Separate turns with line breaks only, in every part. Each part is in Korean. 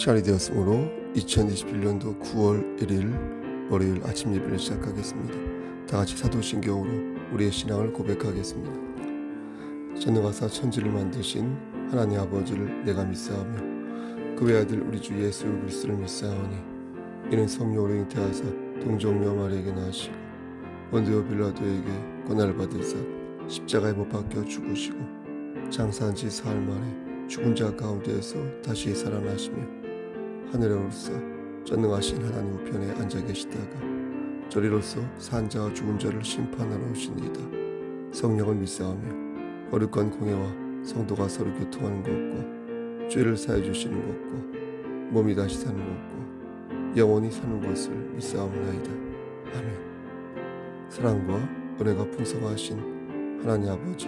시간이 되었으므로 2021년도 9월 1일 월요일 아침 예배를 시작하겠습니다. 다 같이 사도신경으로 우리의 신앙을 고백하겠습니다. 전능하사 천지를 만드신 하나님 아버지를 내가 믿사오며 그 외아들 우리 주 예수 그리스도를 믿사오니 이는 성령으로 잉태하사 동정녀 마리아에게 나시고 본디오 빌라도에게 고난을 받으사 십자가에 못 박혀 죽으시고 장사한 지 사흘 만에 죽은 자 가운데에서 다시 살아나시며 하늘에 오르사 전능하신 하나님 우편에 앉아 계시다가 저리로서 산 자와 죽은 자를 심판하러 오시니이다. 성령을 믿사오며 거룩한 공예와 성도가 서로 교통하는 것과 죄를 사해 주시는 것과 몸이 다시 사는 것과 영원히 사는 것을 믿사옵나이다. 아멘. 사랑과 은혜가 풍성하신 하나님 아버지,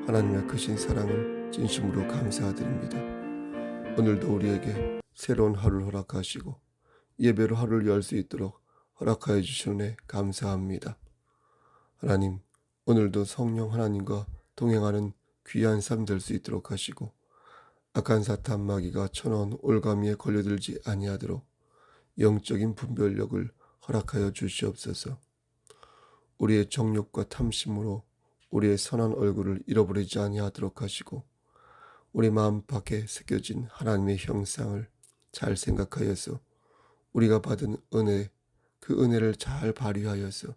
하나님의 크신 사랑을 진심으로 감사드립니다. 오늘도 우리에게 새로운 하루를 허락하시고 예배로 하루를 열 수 있도록 허락하여 주시네 감사합니다. 하나님, 오늘도 성령 하나님과 동행하는 귀한 삶 될 수 있도록 하시고 악한 사탄 마귀가 쳐넣은 올가미에 걸려들지 아니하도록 영적인 분별력을 허락하여 주시옵소서. 우리의 정욕과 탐심으로 우리의 선한 얼굴을 잃어버리지 아니하도록 하시고 우리 마음 밖에 새겨진 하나님의 형상을 잘 생각하여서 우리가 받은 은혜, 그 은혜를 잘 발휘하여서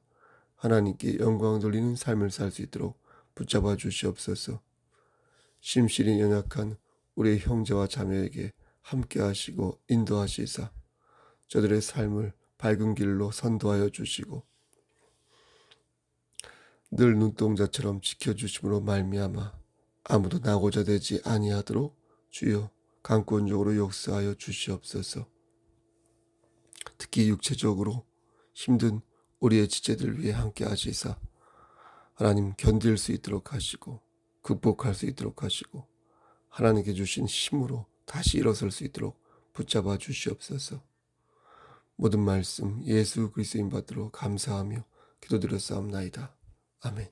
하나님께 영광 돌리는 삶을 살 수 있도록 붙잡아 주시옵소서. 심실히 연약한 우리의 형제와 자매에게 함께 하시고 인도하시사 저들의 삶을 밝은 길로 선도하여 주시고 늘 눈동자처럼 지켜주심으로 말미암아 아무도 나고자 되지 아니하도록 주여 강권적으로 역사하여 주시옵소서. 특히 육체적으로 힘든 우리의 지체들 위해 함께 하시사 하나님 견딜 수 있도록 하시고 극복할 수 있도록 하시고 하나님께 주신 힘으로 다시 일어설 수 있도록 붙잡아 주시옵소서. 모든 말씀 예수 그리스도인 받들어 감사하며 기도드렸사옵나이다. 아멘.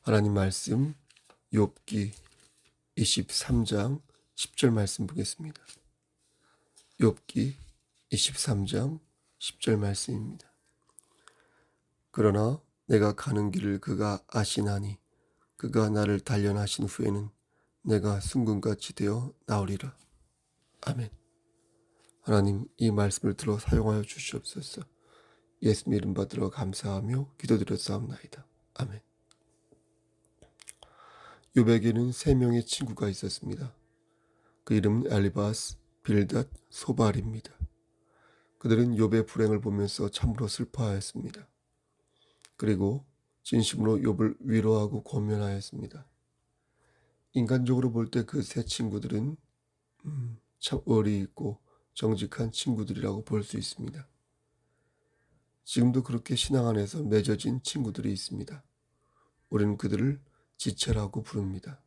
하나님 말씀 욥기 23장 10절 말씀 보겠습니다. 욥기 23장 10절 말씀입니다. 그러나 내가 가는 길을 그가 아시나니 그가 나를 단련하신 후에는 내가 순금같이 되어 나오리라. 아멘. 하나님, 이 말씀을 들어 사용하여 주시옵소서. 예수 이름 받들어 감사하며 기도드렸사옵나이다. 아멘. 욥에게는 3명의 친구가 있었습니다. 그 이름은 엘리바스, 빌닷, 소발입니다. 그들은 욥의 불행을 보면서 참으로 슬퍼하였습니다. 그리고 진심으로 욥을 위로하고 권면하였습니다. 인간적으로 볼 때 그 세 친구들은 참 의리 있고 정직한 친구들이라고 볼 수 있습니다. 지금도 그렇게 신앙 안에서 맺어진 친구들이 있습니다. 우리는 그들을 지체라고 부릅니다.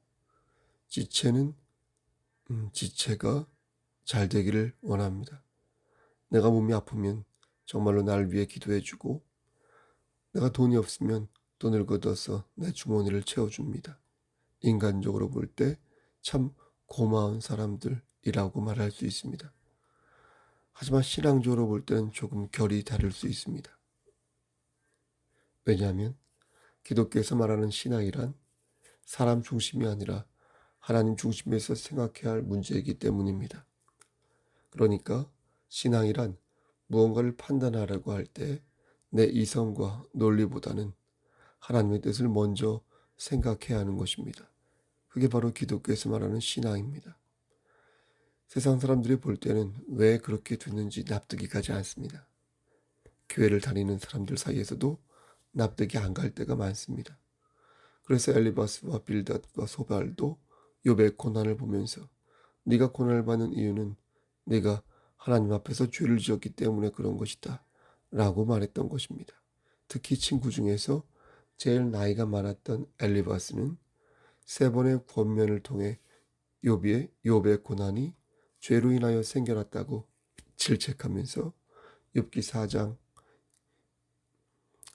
지체는 지체가 잘 되기를 원합니다. 내가 몸이 아프면 정말로 날 위해 기도해주고 내가 돈이 없으면 돈을 걷어서 내 주머니를 채워줍니다. 인간적으로 볼 때 참 고마운 사람들이라고 말할 수 있습니다. 하지만 신앙적으로 볼 때는 조금 결이 다를 수 있습니다. 왜냐하면 기독교에서 말하는 신앙이란 사람 중심이 아니라 하나님 중심에서 생각해야 할 문제이기 때문입니다. 그러니까 신앙이란 무언가를 판단하려고 할 때 내 이성과 논리보다는 하나님의 뜻을 먼저 생각해야 하는 것입니다. 그게 바로 기독교에서 말하는 신앙입니다. 세상 사람들이 볼 때는 왜 그렇게 됐는지 납득이 가지 않습니다. 교회를 다니는 사람들 사이에서도 납득이 안 갈 때가 많습니다. 그래서 엘리바스와 빌닷과 소발도 욥의 고난을 보면서 네가 고난을 받는 이유는 네가 하나님 앞에서 죄를 지었기 때문에 그런 것이다 라고 말했던 것입니다. 특히 친구 중에서 제일 나이가 많았던 엘리바스는 3번의 권면을 통해 욥의 고난이 죄로 인하여 생겨났다고 질책하면서 욥기 4장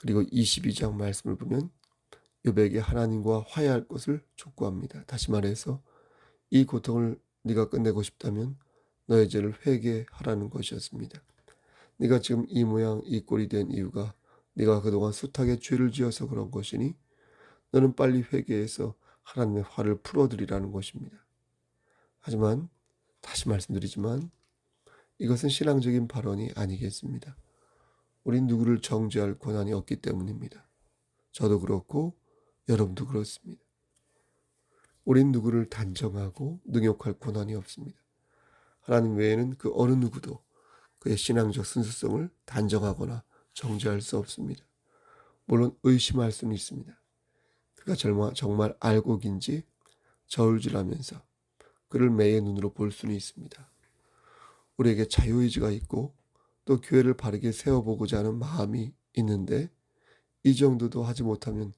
그리고 22장 말씀을 보면 욥에게 하나님과 화해할 것을 촉구합니다. 다시 말해서 이 고통을 네가 끝내고 싶다면 너의 죄를 회개하라는 것이었습니다. 네가 지금 이 모양 이 꼴이 된 이유가 네가 그동안 숱하게 죄를 지어서 그런 것이니 너는 빨리 회개해서 하나님의 화를 풀어드리라는 것입니다. 하지만 다시 말씀드리지만 이것은 신앙적인 발언이 아니겠습니다. 우린 누구를 정죄할 권한이 없기 때문입니다. 저도 그렇고 여러분도 그렇습니다. 우린 누구를 단정하고 능욕할 권한이 없습니다. 하나님 외에는 그 어느 누구도 그의 신앙적 순수성을 단정하거나 정죄할 수 없습니다. 물론 의심할 수는 있습니다. 그가 정말 알곡인지 저울질하면서 그를 매의 눈으로 볼 수는 있습니다. 우리에게 자유의지가 있고 또 교회를 바르게 세워보고자 하는 마음이 있는데 이 정도도 하지 못하면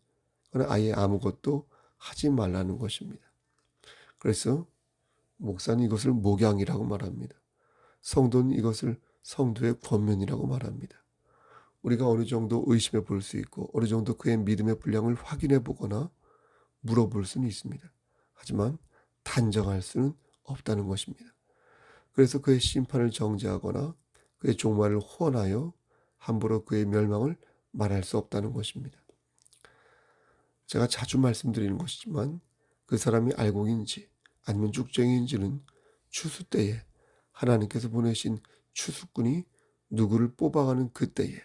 그는 아예 아무것도 하지 말라는 것입니다. 그래서 목사는 이것을 목양이라고 말합니다. 성도는 이것을 성도의 권면이라고 말합니다. 우리가 어느 정도 의심해 볼 수 있고 어느 정도 그의 믿음의 분량을 확인해 보거나 물어볼 수는 있습니다. 하지만 단정할 수는 없다는 것입니다. 그래서 그의 심판을 정죄하거나 그의 종말을 호언하여 함부로 그의 멸망을 말할 수 없다는 것입니다. 제가 자주 말씀드리는 것이지만 그 사람이 알곡인지 아니면 쭉쟁이인지는 추수 때에 하나님께서 보내신 추수꾼이 누구를 뽑아가는 그때에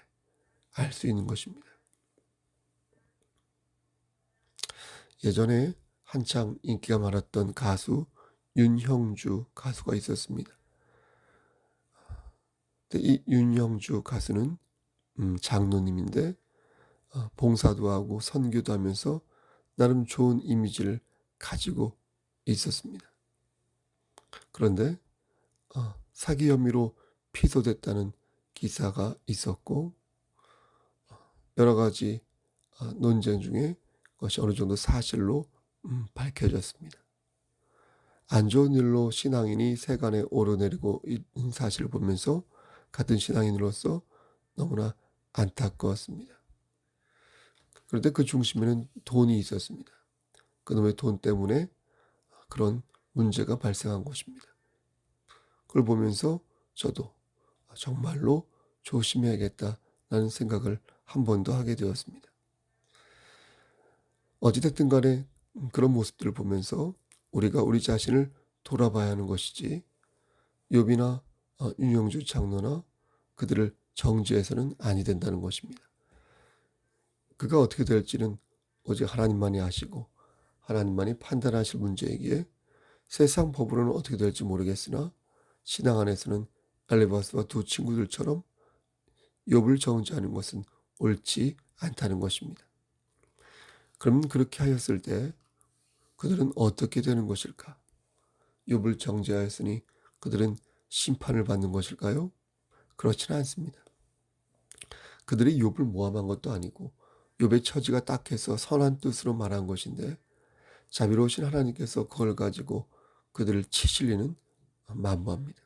알 수 있는 것입니다. 예전에 한창 인기가 많았던 가수 윤형주 가수가 있었습니다. 이 윤형주 가수는 장로님인데 봉사도 하고 선교도 하면서 나름 좋은 이미지를 가지고 있었습니다. 그런데 사기 혐의로 피소됐다는 기사가 있었고 여러 가지 논쟁 중에 그것이 어느 정도 사실로 밝혀졌습니다. 안 좋은 일로 신앙인이 세간에 오르내리고 있는 사실을 보면서 같은 신앙인으로서 너무나 안타까웠습니다. 그런데 그 중심에는 돈이 있었습니다. 그놈의 돈 때문에 그런 문제가 발생한 것입니다. 그걸 보면서 저도 정말로 조심해야겠다라는 생각을 한 번 더 하게 되었습니다. 어찌됐든 간에 그런 모습들을 보면서 우리가 우리 자신을 돌아봐야 하는 것이지 욥이나 윤영주 장로나 그들을 정죄해서는 아니 된다는 것입니다. 그가 어떻게 될지는 오직 하나님만이 아시고 하나님만이 판단하실 문제이기에 세상 법으로는 어떻게 될지 모르겠으나 신앙 안에서는 엘리바스와 두 친구들처럼 욥을 정죄하는 것은 옳지 않다는 것입니다. 그럼 그렇게 하였을 때 그들은 어떻게 되는 것일까? 욥을 정죄하였으니 그들은 심판을 받는 것일까요? 그렇지는 않습니다. 그들이 욥을 모함한 것도 아니고 욥의 처지가 딱해서 선한 뜻으로 말한 것인데 자비로우신 하나님께서 그걸 가지고 그들을 치실 리는 만무합니다.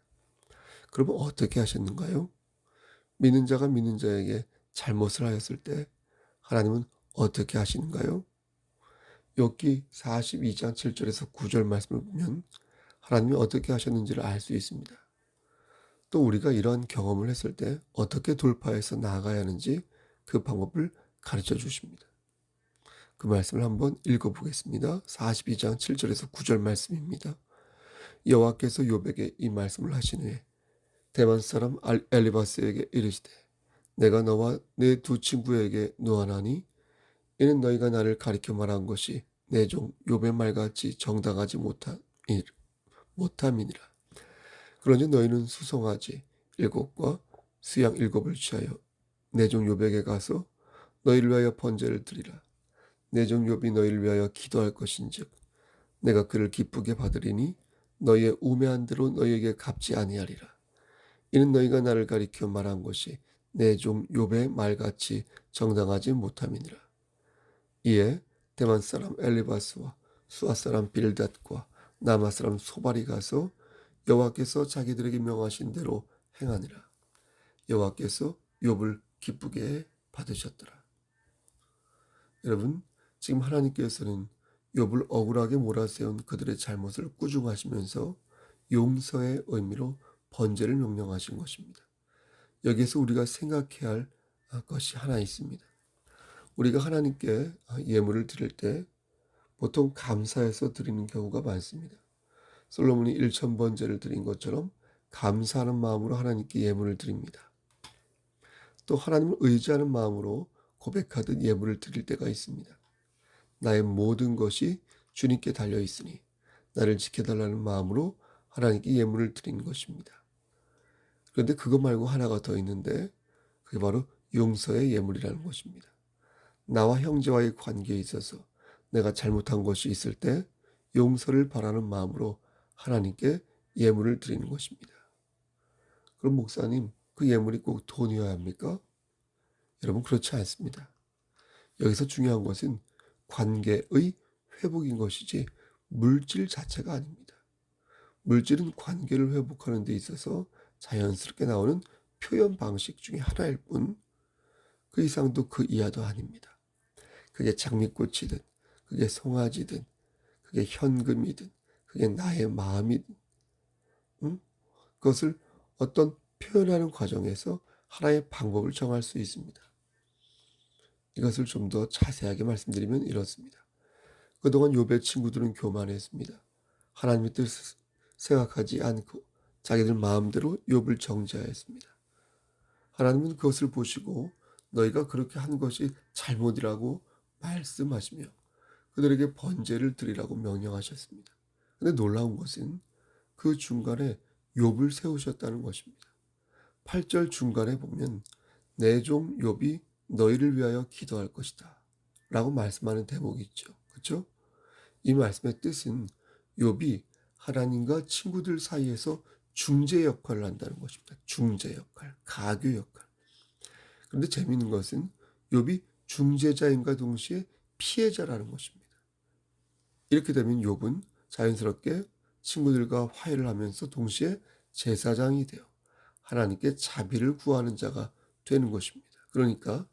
그러면 어떻게 하셨는가요? 믿는 자가 믿는 자에게 잘못을 하였을 때 하나님은 어떻게 하시는가요? 욥기 42장 7절에서 9절 말씀을 보면 하나님이 어떻게 하셨는지를 알 수 있습니다. 또 우리가 이러한 경험을 했을 때 어떻게 돌파해서 나아가야 하는지 그 방법을 가르쳐 주십니다. 그 말씀을 한번 읽어보겠습니다. 42장 7절에서 9절 말씀입니다. 여호와께서 욥에게 이 말씀을 하신 후에 대만 사람 엘리바스에게 이르시되 내가 너와 내 두 친구에게 노하나니 이는 너희가 나를 가리켜 말한 것이 내 종 욥의 말같이 정당하지 못함이니라. 그러니 너희는 수송아지 7과 수양 7을 취하여 내 종 욥에게 가서 너희를 위하여 번제를 드리라. 내 종 욥이 너희를 위하여 기도할 것인즉 내가 그를 기쁘게 받으리니 너희의 우매한 대로 너희에게 갚지 아니하리라. 이는 너희가 나를 가리켜 말한 것이 내 종 욥의 말같이 정당하지 못함이니라. 이에 대만 사람 엘리바스와 수아 사람 빌닷과 나마 사람 소발이 가서 여호와께서 자기들에게 명하신 대로 행하니라. 여호와께서 욥을 기쁘게 받으셨더라. 여러분, 지금 하나님께서는 욥을 억울하게 몰아세운 그들의 잘못을 꾸중하시면서 용서의 의미로 번제를 명령하신 것입니다. 여기에서 우리가 생각해야 할 것이 하나 있습니다. 우리가 하나님께 예물을 드릴 때 보통 감사해서 드리는 경우가 많습니다. 솔로몬이 1000번제를 드린 것처럼 감사하는 마음으로 하나님께 예물을 드립니다. 또 하나님을 의지하는 마음으로 고백하듯 예물을 드릴 때가 있습니다. 나의 모든 것이 주님께 달려 있으니 나를 지켜달라는 마음으로 하나님께 예물을 드리는 것입니다. 그런데 그거 말고 하나가 더 있는데 그게 바로 용서의 예물이라는 것입니다. 나와 형제와의 관계에 있어서 내가 잘못한 것이 있을 때 용서를 바라는 마음으로 하나님께 예물을 드리는 것입니다. 그럼 목사님, 그 예물이 꼭 돈이어야 합니까? 여러분, 그렇지 않습니다. 여기서 중요한 것은 관계의 회복인 것이지 물질 자체가 아닙니다. 물질은 관계를 회복하는 데 있어서 자연스럽게 나오는 표현 방식 중에 하나일 뿐, 그 이상도 그 이하도 아닙니다. 그게 장미꽃이든, 그게 송아지든, 그게 현금이든, 그게 나의 마음이든, 그것을 어떤 표현하는 과정에서 하나의 방법을 정할 수 있습니다. 이것을 좀 더 자세하게 말씀드리면 이렇습니다. 그동안 욥의 친구들은 교만했습니다. 하나님의 뜻을 생각하지 않고 자기들 마음대로 욥을 정죄하였습니다. 하나님은 그것을 보시고 너희가 그렇게 한 것이 잘못이라고 말씀하시며 그들에게 번제를 드리라고 명령하셨습니다. 그런데 놀라운 것은 그 중간에 욥을 세우셨다는 것입니다. 8절 중간에 보면 내 종 욥이 너희를 위하여 기도할 것이다 라고 말씀하는 대목이 있죠. 그렇죠? 이 말씀의 뜻은 욥이 하나님과 친구들 사이에서 중재 역할을 한다는 것입니다. 중재 역할, 가교 역할. 그런데 재미있는 것은 욥이 중재자인과 동시에 피해자라는 것입니다. 이렇게 되면 욥은 자연스럽게 친구들과 화해를 하면서 동시에 제사장이 되어 하나님께 자비를 구하는 자가 되는 것입니다. 그러니까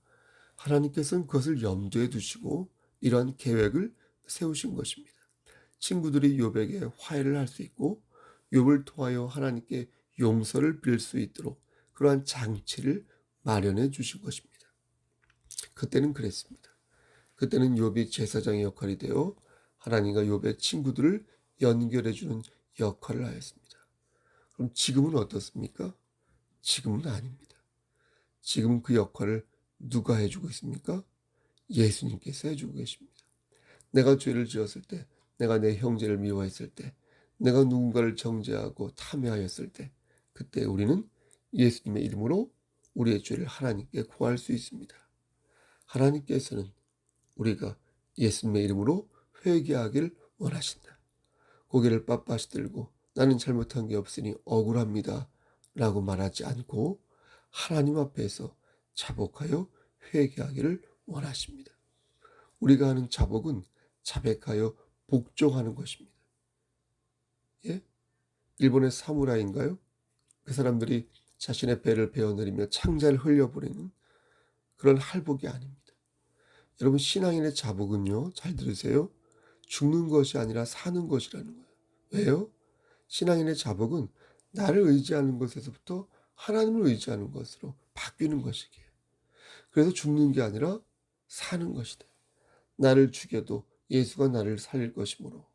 하나님께서는 그것을 염두에 두시고 이러한 계획을 세우신 것입니다. 친구들이 욥에게 화해를 할 수 있고 욥을 통하여 하나님께 용서를 빌 수 있도록 그러한 장치를 마련해 주신 것입니다. 그때는 그랬습니다. 그때는 욥이 제사장의 역할이 되어 하나님과 욥의 친구들을 연결해 주는 역할을 하였습니다. 그럼 지금은 어떻습니까? 지금은 아닙니다. 지금 그 역할을 누가 해주고 있습니까? 예수님께서 해주고 계십니다. 내가 죄를 지었을 때, 내가 내 형제를 미워했을 때, 내가 누군가를 정죄하고 탐해하였을 때, 그때 우리는 예수님의 이름으로 우리의 죄를 하나님께 구할 수 있습니다. 하나님께서는 우리가 예수님의 이름으로 회개하길 원하신다. 고개를 빳빳이 들고 나는 잘못한 게 없으니 억울합니다 라고 말하지 않고 하나님 앞에서 자복하여 회개하기를 원하십니다. 우리가 하는 자복은 자백하여 복종하는 것입니다. 예? 일본의 사무라이인가요? 그 사람들이 자신의 배를 베어내리며 창자를 흘려보내는 그런 할복이 아닙니다. 여러분, 신앙인의 자복은요, 잘 들으세요. 죽는 것이 아니라 사는 것이라는 거예요. 왜요? 신앙인의 자복은 나를 의지하는 것에서부터 하나님을 의지하는 것으로 바뀌는 것이기에. 그래서 죽는 게 아니라 사는 것이다. 나를 죽여도 예수가 나를 살릴 것이므로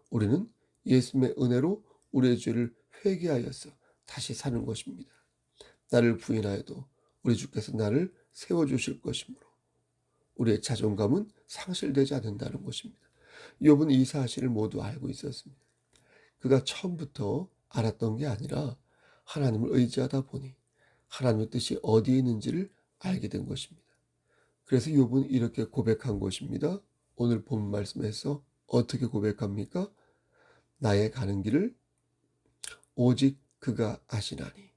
우리는 예수님의 은혜로 우리의 죄를 회개하여서 다시 사는 것입니다. 나를 부인하여도 우리 주께서 나를 세워주실 것이므로 우리의 자존감은 상실되지 않는다는 것입니다. 욥은 이 사실을 모두 알고 있었습니다. 그가 처음부터 알았던 게 아니라 하나님을 의지하다 보니 하나님의 뜻이 어디에 있는지를 알게 된 것입니다. 그래서 욥은 이렇게 고백한 것입니다. 오늘 본 말씀에서 어떻게 고백합니까? 나의 가는 길을 오직 그가 아시나니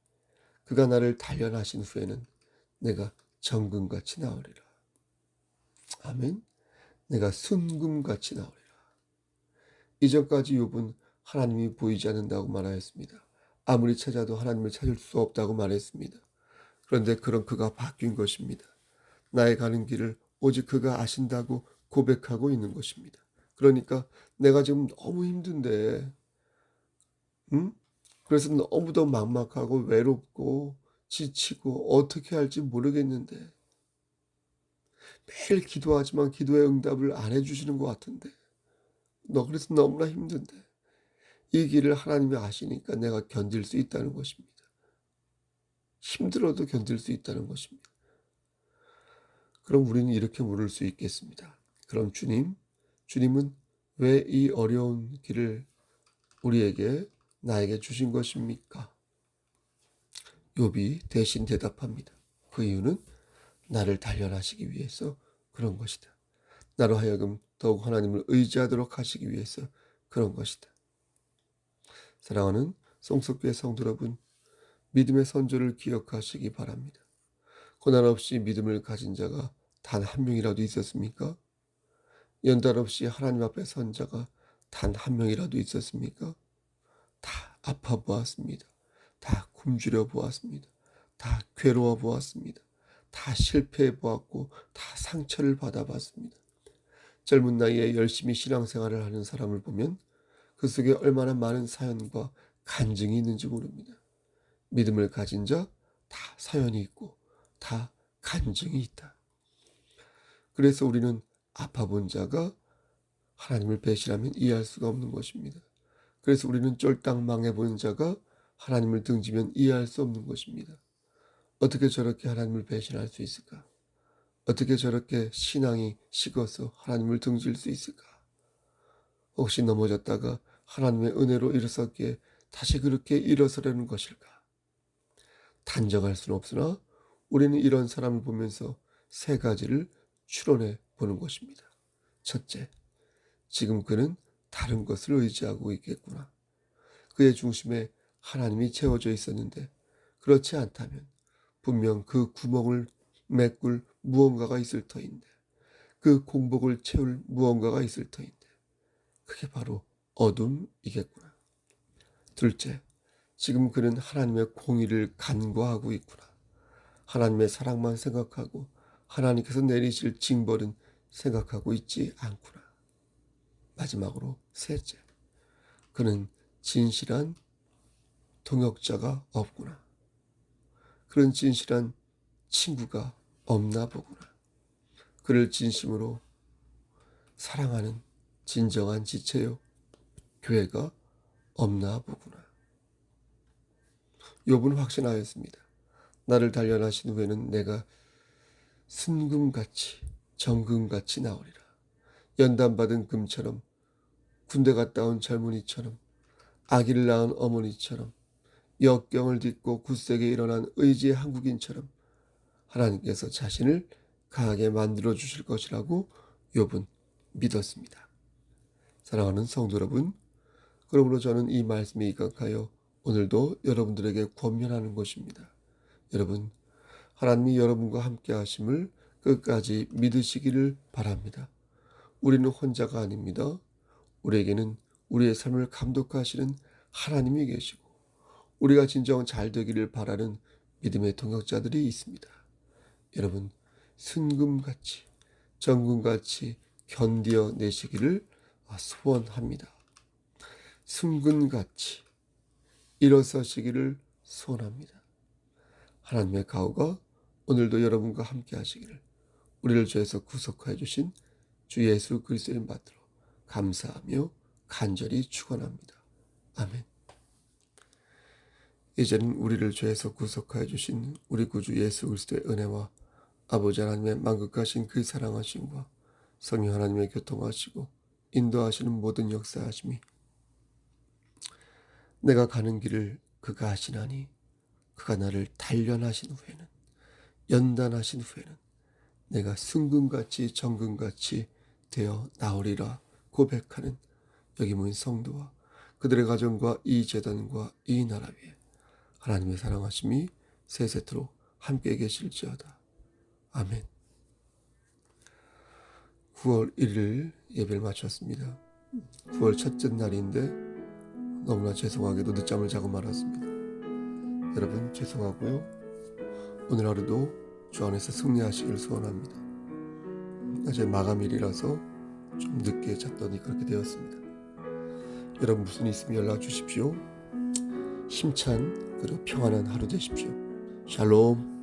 그가 나를 단련하신 후에는 내가 정금같이 나으리라. 아멘. 내가 순금같이 나오리라. 이전까지 욥은 하나님이 보이지 않는다고 말하였습니다. 아무리 찾아도 하나님을 찾을 수 없다고 말했습니다. 그런데 그런 그가 바뀐 것입니다. 나의 가는 길을 오직 그가 아신다고 고백하고 있는 것입니다. 그러니까 내가 지금 너무 힘든데 응? 그래서 너무도 막막하고 외롭고 지치고 어떻게 할지 모르겠는데 매일 기도하지만 기도의 응답을 안 해주시는 것 같은데 너 그래서 너무나 힘든데 이 길을 하나님이 아시니까 내가 견딜 수 있다는 것입니다. 힘들어도 견딜 수 있다는 것입니다. 그럼 우리는 이렇게 물을 수 있겠습니다. 그럼 주님은 왜 이 어려운 길을 나에게 주신 것입니까? 욥이 대신 대답합니다. 그 이유는 나를 단련하시기 위해서 그런 것이다. 나로 하여금 더욱 하나님을 의지하도록 하시기 위해서 그런 것이다. 사랑하는 송석교회 성도 여러분, 믿음의 선조를 기억하시기 바랍니다. 고난 없이 믿음을 가진 자가 단 한 명이라도 있었습니까? 연단 없이 하나님 앞에 선 자가 단 한 명이라도 있었습니까? 다 아파 보았습니다. 다 굶주려 보았습니다. 다 괴로워 보았습니다. 다 실패해 보았고 다 상처를 받아봤습니다. 젊은 나이에 열심히 신앙생활을 하는 사람을 보면 그 속에 얼마나 많은 사연과 간증이 있는지 모릅니다. 믿음을 가진 자 다 사연이 있고 다 간증이 있다. 그래서 우리는 아파 본 자가 하나님을 배신하면 이해할 수가 없는 것입니다. 그래서 우리는 쫄딱 망해본 자가 하나님을 등지면 이해할 수 없는 것입니다. 어떻게 저렇게 하나님을 배신할 수 있을까? 어떻게 저렇게 신앙이 식어서 하나님을 등질 수 있을까? 혹시 넘어졌다가 하나님의 은혜로 일어섰기에 다시 그렇게 일어서려는 것일까? 단정할 수는 없으나 우리는 이런 사람을 보면서 세 가지를 추론해 보는 것입니다. 첫째, 지금 그는 다른 것을 의지하고 있겠구나. 그의 중심에 하나님이 채워져 있었는데 그렇지 않다면 분명 그 구멍을 메꿀 무언가가 있을 터인데 그 공복을 채울 무언가가 있을 터인데 그게 바로 어둠이겠구나. 둘째, 지금 그는 하나님의 공의를 간과하고 있구나. 하나님의 사랑만 생각하고 하나님께서 내리실 징벌은 생각하고 있지 않구나. 마지막으로 셋째, 그는 진실한 동역자가 없구나. 그런 진실한 친구가 없나 보구나. 그를 진심으로 사랑하는 진정한 지체요 교회가 없나 보구나. 욥은 확신하였습니다. 나를 단련하신 후에는 내가 순금같이 정금같이 나오리라. 연단받은 금처럼 군대 갔다 온 젊은이처럼 아기를 낳은 어머니처럼 역경을 딛고 굳세게 일어난 의지의 한국인처럼 하나님께서 자신을 강하게 만들어 주실 것이라고 욥은 믿었습니다. 사랑하는 성도 여러분, 그러므로 저는 이 말씀에 입각하여 오늘도 여러분들에게 권면하는 것입니다. 여러분, 하나님이 여러분과 함께 하심을 끝까지 믿으시기를 바랍니다. 우리는 혼자가 아닙니다. 우리에게는 우리의 삶을 감독하시는 하나님이 계시고 우리가 진정 잘 되기를 바라는 믿음의 동역자들이 있습니다. 여러분, 순금같이 정금같이 견디어 내시기를 소원합니다. 순금같이 일어서시기를 소원합니다. 하나님의 가호가 오늘도 여러분과 함께 하시기를 우리를 죄에서 구속하여 주신 주 예수 그리스도의 받들어 감사하며 간절히 축원합니다. 아멘. 이제는 우리를 죄에서 구속하여 주신 우리 구주 예수 그리스도의 은혜와 아버지 하나님의 만극하신 그 사랑하심과 성령 하나님의 교통하시고 인도하시는 모든 역사하심이 내가 가는 길을 그가 하시나니 그가 나를 단련하신 후에는 연단하신 후에는 내가 순금같이 정금같이 되어 나오리라 고백하는 여기 모인 성도와 그들의 가정과 이 제단과 이 나라 위에 하나님의 사랑하심이 세세토록 함께 계실지어다. 아멘. 9월 1일 예배를 마쳤습니다. 9월 첫째 날인데 너무나 죄송하게도 늦잠을 자고 말았습니다. 여러분 죄송하고요. 오늘 하루도 주 안에서 승리하시길 소원합니다. 어제 마감일이라서 좀 늦게 잤더니 그렇게 되었습니다. 여러분 무슨 일 있으면 연락 주십시오. 힘찬 그리고 평안한 하루 되십시오. 샬롬.